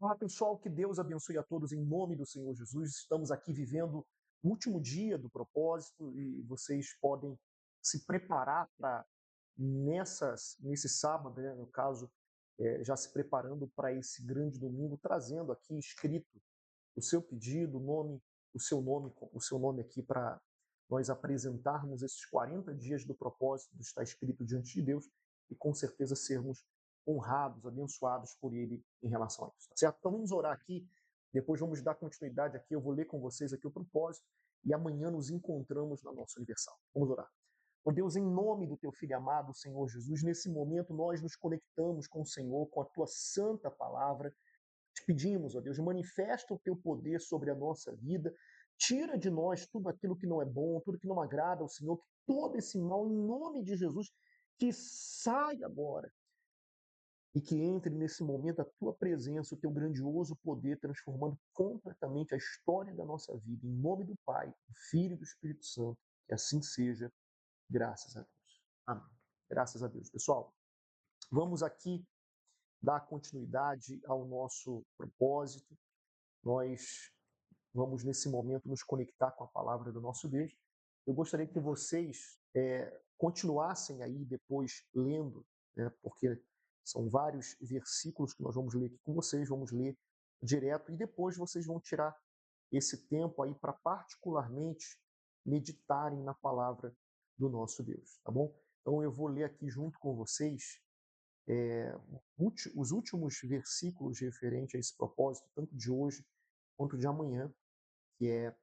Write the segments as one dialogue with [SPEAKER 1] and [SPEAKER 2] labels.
[SPEAKER 1] Olá, pessoal, que Deus abençoe a todos em nome do Senhor Jesus. Estamos aqui vivendo o último dia do propósito e vocês podem se preparar para nesse sábado, né, no caso, já se preparando para esse grande domingo, trazendo aqui escrito o seu pedido, o seu nome aqui para nós apresentarmos esses 40 dias do propósito, está escrito diante de Deus e com certeza sermos honrados, abençoados por Ele em relação a isso. Tá certo? Então vamos orar aqui, depois vamos dar continuidade aqui, eu vou ler com vocês aqui o propósito e amanhã nos encontramos na nossa Universal. Vamos orar. Ó Deus, em nome do Teu Filho amado, Senhor Jesus, nesse momento nós nos conectamos com o Senhor, com a Tua santa palavra. Te pedimos, ó Deus, manifesta o Teu poder sobre a nossa vida, tira de nós tudo aquilo que não é bom, tudo que não agrada ao Senhor, que todo esse mal, em nome de Jesus, que saia agora e que entre nesse momento a Tua presença, o Teu grandioso poder, transformando completamente a história da nossa vida. Em nome do Pai, do Filho e do Espírito Santo, que assim seja, graças a Deus. Amém. Graças a Deus. Pessoal, vamos aqui dar continuidade ao nosso propósito. Nós vamos, nesse momento, nos conectar com a palavra do nosso Deus. Eu gostaria que vocês continuassem aí depois lendo, né, porque são vários versículos que nós vamos ler aqui com vocês, vamos ler direto e depois vocês vão tirar esse tempo aí para particularmente meditarem na palavra do nosso Deus, tá bom? Então eu vou ler aqui junto com vocês os últimos versículos referentes a esse propósito, tanto de hoje quanto de amanhã, que é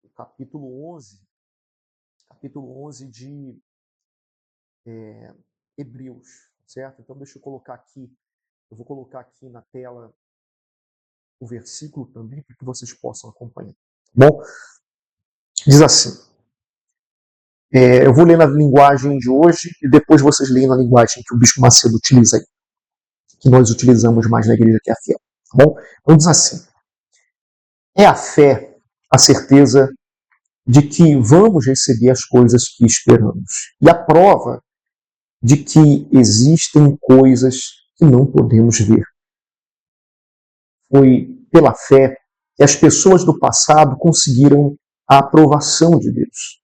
[SPEAKER 1] o capítulo 11 de Hebreus, certo? Então deixa eu colocar aqui, eu vou colocar aqui na tela o versículo também, para que vocês possam acompanhar. Bom, diz assim, eu vou ler na linguagem de hoje e depois vocês leem na linguagem que o Bispo Macedo utiliza aí, que nós utilizamos mais na igreja, que é a fé. Tá bom? Então diz assim, é a fé a certeza de que vamos receber as coisas que esperamos. E a prova de que existem coisas que não podemos ver. Foi pela fé que as pessoas do passado conseguiram a aprovação de Deus.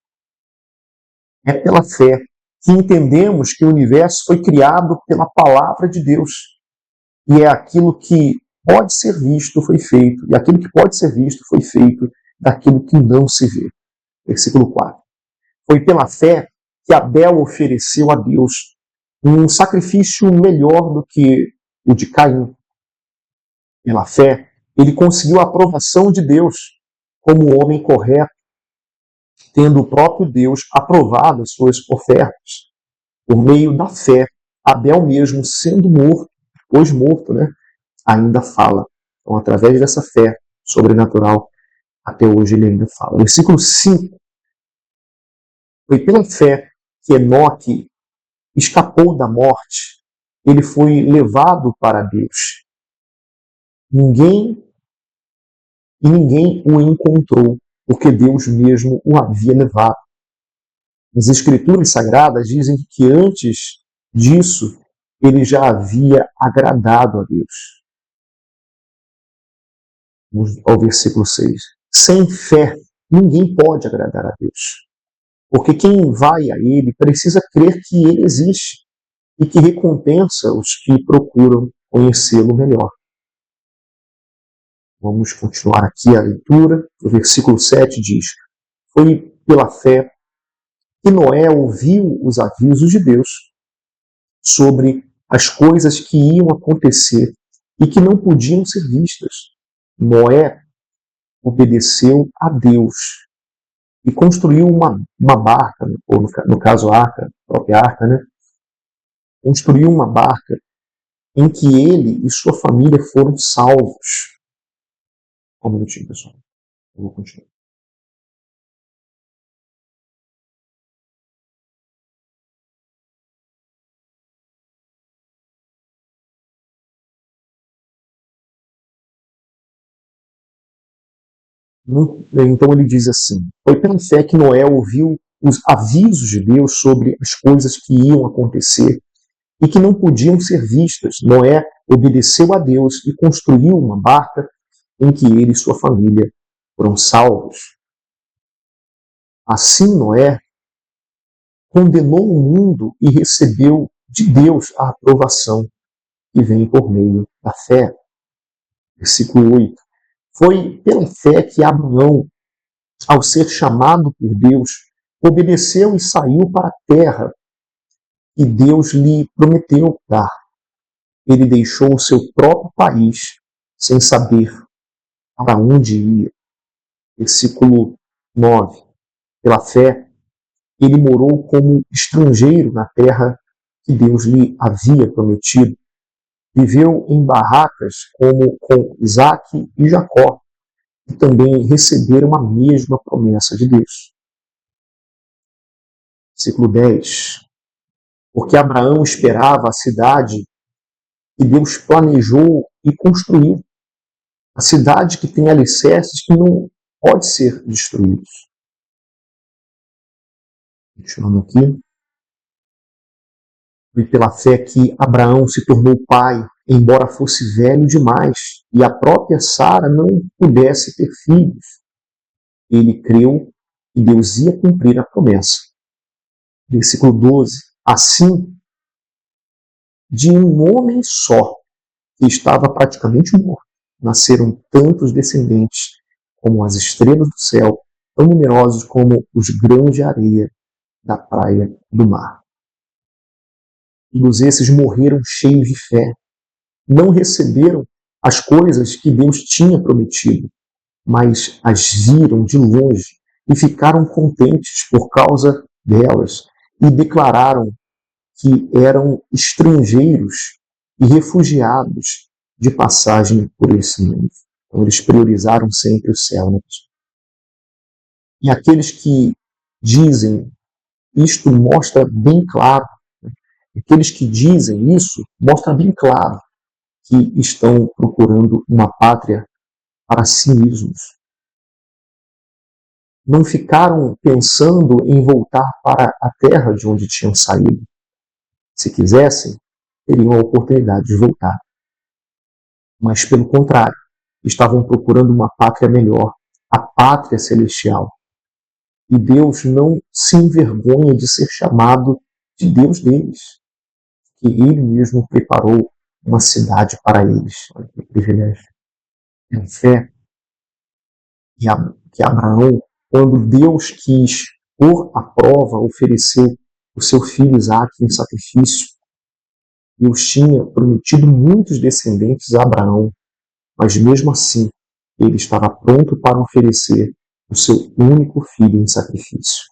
[SPEAKER 1] É pela fé que entendemos que o universo foi criado pela palavra de Deus. E é aquilo que pode ser visto, foi feito. E aquilo que pode ser visto, foi feito daquilo que não se vê. Versículo 4. Foi pela fé que Abel ofereceu a Deus um sacrifício melhor do que o de Caim. Pela fé, ele conseguiu a aprovação de Deus como homem correto, tendo o próprio Deus aprovado as suas ofertas. Por meio da fé, Abel mesmo sendo morto, hoje morto, né, ainda fala. Então, através dessa fé sobrenatural, até hoje ele ainda fala. Versículo 5. Foi pela fé que Enoque escapou da morte. Ele foi levado para Deus. Ninguém o encontrou, porque Deus mesmo o havia levado. As Escrituras Sagradas dizem que antes disso ele já havia agradado a Deus. Vamos ao versículo 6. Sem fé, ninguém pode agradar a Deus. Porque quem vai a Ele precisa crer que Ele existe e que recompensa os que procuram conhecê-lo melhor. Vamos continuar aqui a leitura. O versículo 7 diz: foi pela fé que Noé ouviu os avisos de Deus sobre as coisas que iam acontecer e que não podiam ser vistas. Noé obedeceu a Deus e construiu uma barca, ou no caso a arca, a própria arca, né? Construiu uma barca em que ele e sua família foram salvos. Um minutinho, pessoal. Eu vou continuar. Então ele diz assim: foi pela fé que Noé ouviu os avisos de Deus sobre as coisas que iam acontecer e que não podiam ser vistas. Noé obedeceu a Deus e construiu uma barca em que ele e sua família foram salvos. Assim, Noé condenou o mundo e recebeu de Deus a aprovação que vem por meio da fé. Versículo 8. Foi pela fé que Abraão, ao ser chamado por Deus, obedeceu e saiu para a terra que Deus lhe prometeu dar. Ele deixou o seu próprio país sem saber para onde ia. Versículo 9. Pela fé, ele morou como estrangeiro na terra que Deus lhe havia prometido. Viveu em barracas como com Isaac e Jacó, que também receberam a mesma promessa de Deus. Versículo 10. Porque Abraão esperava a cidade que Deus planejou e construiu. A cidade que tem alicerces que não pode ser destruídos. Continuando aqui. Foi pela fé que Abraão se tornou pai, embora fosse velho demais, e a própria Sara não pudesse ter filhos. Ele creu que Deus ia cumprir a promessa. Versículo 12. Assim, de um homem só, que estava praticamente morto, nasceram tantos descendentes como as estrelas do céu, tão numerosos como os grãos de areia da praia do mar. Todos esses morreram cheios de fé. Não receberam as coisas que Deus tinha prometido, mas as viram de longe e ficaram contentes por causa delas e declararam que eram estrangeiros e refugiados de passagem por esse mundo. Então, eles priorizaram sempre o céu. Né? E aqueles que dizem isto mostra bem claro, né? Aqueles que dizem isso mostra bem claro que estão procurando uma pátria para si mesmos. Não ficaram pensando em voltar para a terra de onde tinham saído. Se quisessem, teriam a oportunidade de voltar. Mas, pelo contrário, estavam procurando uma pátria melhor, a pátria celestial. E Deus não se envergonha de ser chamado de Deus deles, que Ele mesmo preparou uma cidade para eles. Olha que privilégio. É a fé que Abraão, quando Deus quis pôr à prova, ofereceu o seu filho Isaque em sacrifício. Deus tinha prometido muitos descendentes a Abraão, mas mesmo assim ele estava pronto para oferecer o seu único filho em sacrifício.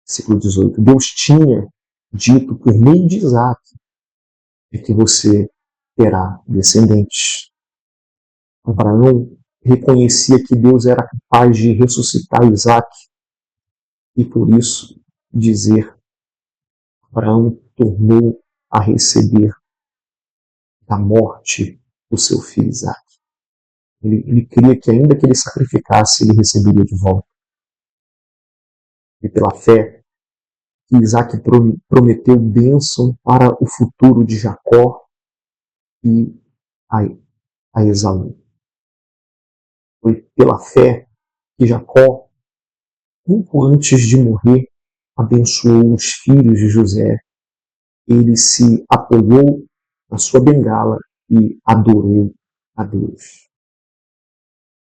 [SPEAKER 1] Versículo 18. Deus tinha dito por meio de Isaque que você terá descendentes. Abraão reconhecia que Deus era capaz de ressuscitar Isaque e por isso dizer, Abraão tornou a receber da morte o seu filho Isaque. Ele cria que ainda que ele sacrificasse, ele receberia de volta. E pela fé, Isaac prometeu bênção para o futuro de Jacó e a Esaú. Foi pela fé que Jacó, pouco antes de morrer, abençoou os filhos de José. Ele se apoiou na sua bengala e adorou a Deus.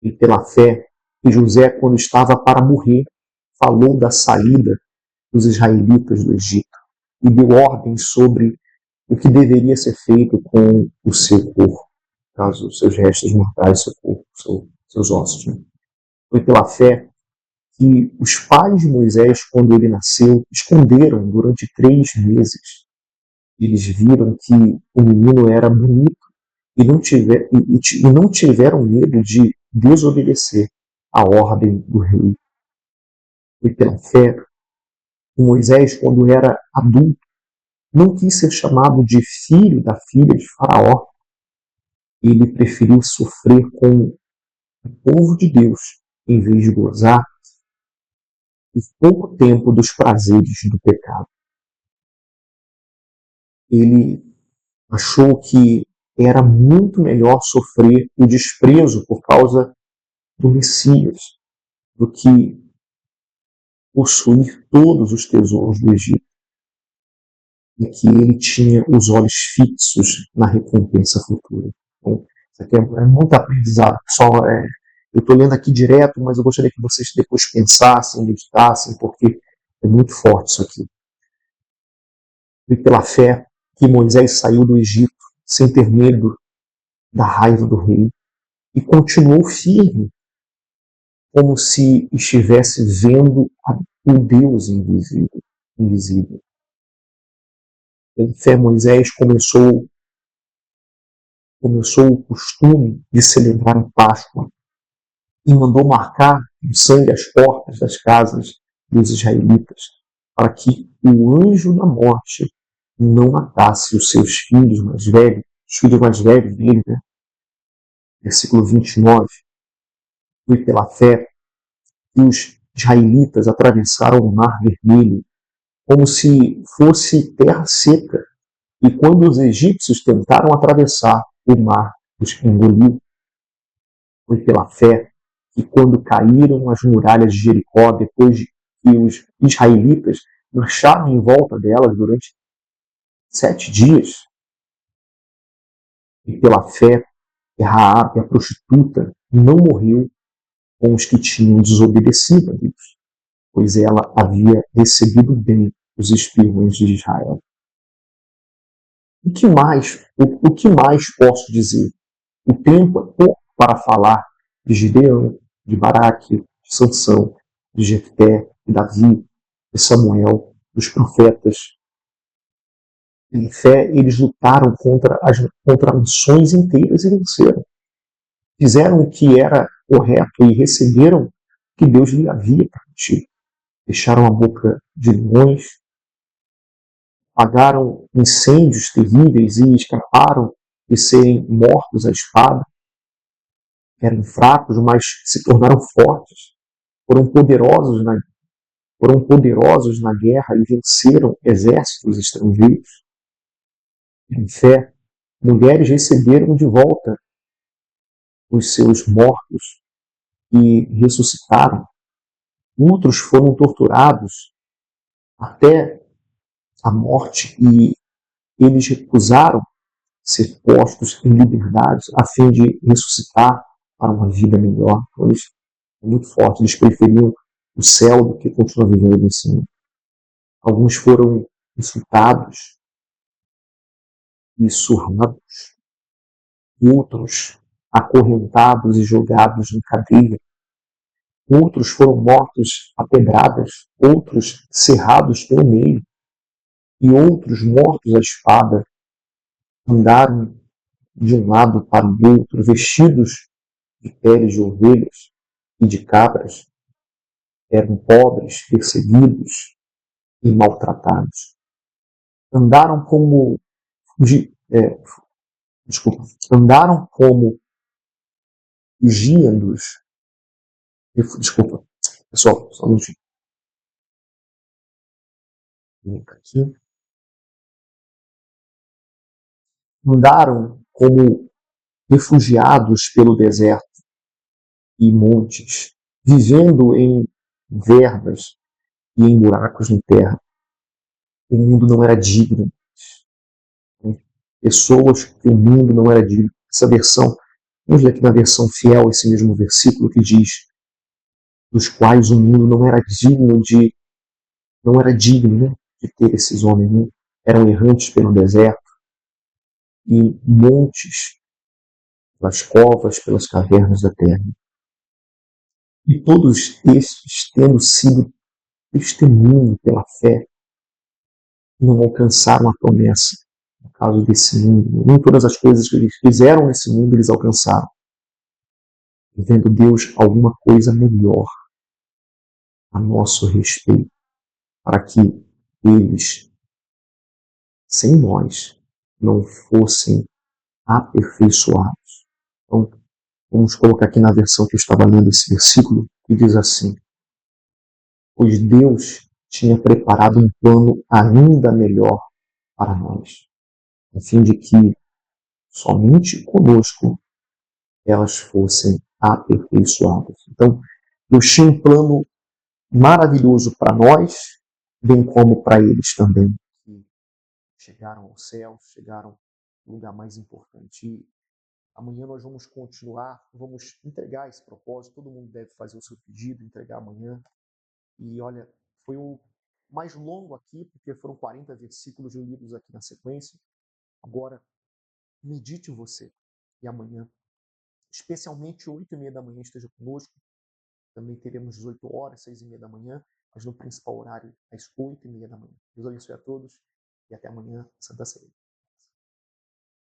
[SPEAKER 1] E pela fé que José, quando estava para morrer, falou da saída dos israelitas do Egito e deu ordens sobre o que deveria ser feito com o seu corpo, caso os seus restos mortais, seu corpo, seus ossos. Né? Foi pela fé que os pais de Moisés, quando ele nasceu, esconderam durante 3 meses. Eles viram que o menino era bonito e não tiveram medo de desobedecer a ordem do rei. Foi pela fé que Moisés, quando era adulto, não quis ser chamado de filho da filha de Faraó. Ele preferiu sofrer com o povo de Deus em vez de gozar por pouco tempo dos prazeres do pecado. ele achou que era muito melhor sofrer o desprezo por causa do Messias do que possuir todos os tesouros do Egito, e que ele tinha os olhos fixos na recompensa futura. Então, isso aqui é muito aprendizado. Pessoal, eu estou lendo aqui direto, mas eu gostaria que vocês depois pensassem, meditassem, porque é muito forte isso aqui. Foi pela fé que Moisés saiu do Egito sem ter medo da raiva do rei e continuou firme, como se estivesse vendo o Deus invisível. Pela fé, Moisés começou o costume de celebrar a Páscoa e mandou marcar com sangue as portas das casas dos israelitas, para que o anjo da morte não matasse os seus filhos mais velhos, os filhos mais velhos dele, né? Versículo 29. Foi pela fé que os israelitas atravessaram o Mar Vermelho como se fosse terra seca, e quando os egípcios tentaram atravessar o mar, os engoliu. Foi pela fé que quando caíram as muralhas de Jericó, depois de que os israelitas marcharam em volta delas durante 7 dias, e pela fé que Raabe, a prostituta, não morreu com os que tinham desobedecido a Deus, pois ela havia recebido bem os espiões de Israel. O que mais posso dizer? O tempo é pouco para falar de Gideão, de Baraque, de Sansão, de Jefté, de Davi, de Samuel, dos profetas. Em fé, eles lutaram contra nações inteiras e venceram. Fizeram o que era correto e receberam o que Deus lhe havia prometido. Fecharam a boca de leões, apagaram incêndios terríveis e escaparam de serem mortos à espada. Eram fracos, mas se tornaram fortes. Foram poderosos na guerra e venceram exércitos estrangeiros. Em fé, mulheres receberam de volta os seus mortos e ressuscitaram. Outros foram torturados até a morte e eles recusaram ser postos em liberdade a fim de ressuscitar para uma vida melhor. Então, eles são muito fortes, eles preferiam o céu do que continuar vivendo nesse mundo. Alguns foram insultados e surrados, outros acorrentados e jogados em cadeia, outros foram mortos a pedradas, outros cerrados pelo meio, e outros mortos à espada. Andaram de um lado para o outro, vestidos de peles de ovelhas e de cabras. Eram pobres, perseguidos e maltratados. Andaram como andaram como gêneros. Desculpa, pessoal, só um minutinho. Aqui. Andaram como refugiados pelo deserto e montes, vivendo em vervas e em buracos na terra. O mundo não era digno. Pessoas que o mundo não era digno. Essa versão, vamos ler aqui na versão fiel esse mesmo versículo que diz: dos quais o mundo não era digno, né, de ter esses homens, né? Eram errantes pelo deserto e montes, pelas covas, pelas cavernas da terra. E todos estes, tendo sido testemunho pela fé, não alcançaram a promessa. No caso desse mundo, nem todas as coisas que eles fizeram nesse mundo eles alcançaram. Vendo Deus alguma coisa melhor a nosso respeito, para que eles, sem nós, não fossem aperfeiçoados. Então, vamos colocar aqui na versão que eu estava lendo esse versículo, que diz assim: pois Deus tinha preparado um plano ainda melhor para nós. a fim de que somente conosco elas fossem aperfeiçoadas. Então, Deus tinha um plano maravilhoso para nós, bem como para eles também, que chegaram ao céu, chegaram no lugar mais importante. E amanhã nós vamos continuar, vamos entregar esse propósito, todo mundo deve fazer o seu pedido, entregar amanhã. E olha, foi o mais longo aqui, porque foram 40 versículos lidos aqui na sequência. Agora, medite você. E amanhã, especialmente 8h30 da manhã, esteja conosco. Também teremos 18 horas, 6h30 da manhã, mas no principal horário, às 8h30 da manhã. Deus abençoe a todos e até amanhã, Santa Ceia.